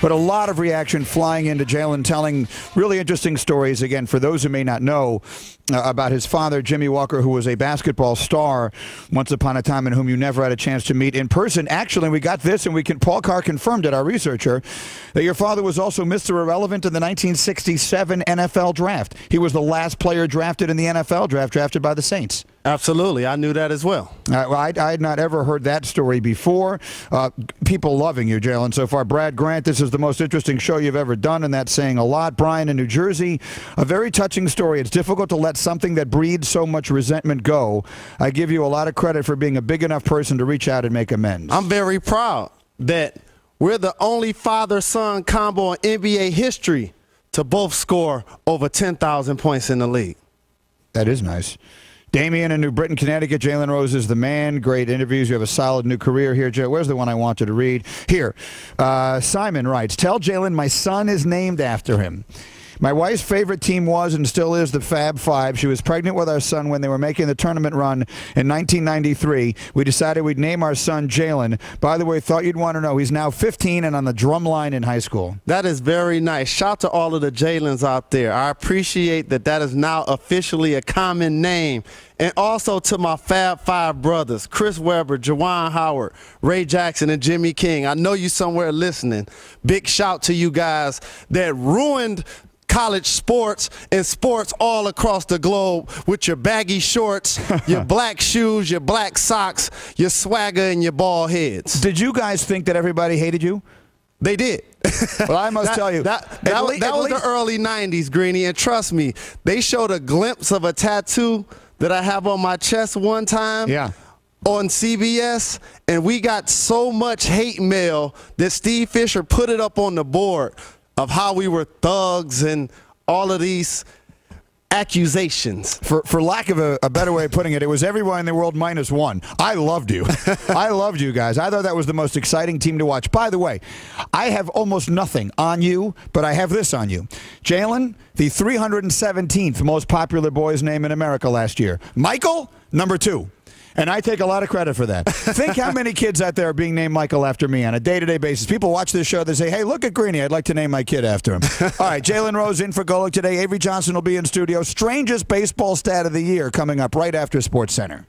But a lot of reaction flying into Jalen telling really interesting stories, again, for those who may not know, about his father, Jimmy Walker, who was a basketball star once upon a time and whom you never had a chance to meet in person. Actually, we got this, and Paul Carr confirmed it, our researcher, that your father was also Mr. Irrelevant in the 1967 NFL draft. He was the last player drafted in the NFL draft, drafted by the Saints. Absolutely. I knew that as well. Well, I had not ever heard that story before. People loving you, Jalen, so far. Brad Grant, this is the most interesting show you've ever done, and that's saying a lot. Brian in New Jersey, a very touching story. It's difficult to let something that breeds so much resentment go. I give you a lot of credit for being a big enough person to reach out and make amends. I'm very proud that we're the only father-son combo in NBA history to both score over 10,000 points in the league. That is nice. Damian in New Britain, Connecticut. Jalen Rose is the man. Great interviews. You have a solid new career here, Joe. Where's the one I wanted to read? Here. Simon writes, tell Jalen my son is named after him. My wife's favorite team was and still is the Fab Five. She was pregnant with our son when they were making the tournament run in 1993. We decided we'd name our son Jalen. By the way, thought you'd want to know, he's now 15 and on the drum line in high school. That is very nice. Shout to all of the Jalens out there. I appreciate that that is now officially a common name. And also to my Fab Five brothers, Chris Webber, Juwan Howard, Ray Jackson, and Jimmy King. I know you somewhere listening. Big shout to you guys that ruined college sports and sports all across the globe with your baggy shorts, your black shoes, your black socks, your swagger, and your bald heads. Did you guys think that everybody hated you? They did. Well, I must tell you. That was the early 90s, Greeny, and trust me, they showed a glimpse of a tattoo that I have on my chest one time. Yeah. On CBS, and we got so much hate mail that Steve Fisher put it up on the board of how we were thugs and all of these accusations. For lack of a better way of putting it, it was everyone in the world minus one. I loved you. I loved you guys. I thought that was the most exciting team to watch. By the way, I have almost nothing on you, but I have this on you. Jalen, the 317th most popular boy's name in America last year. Michael, number 2. And I take a lot of credit for that. Think how many kids out there are being named Michael after me on a day-to-day basis. People watch this show, they say, hey, look at Greeny. I'd like to name my kid after him. All right, Jalen Rose in for Golic today. Avery Johnson will be in studio. Strangest baseball stat of the year coming up right after SportsCenter.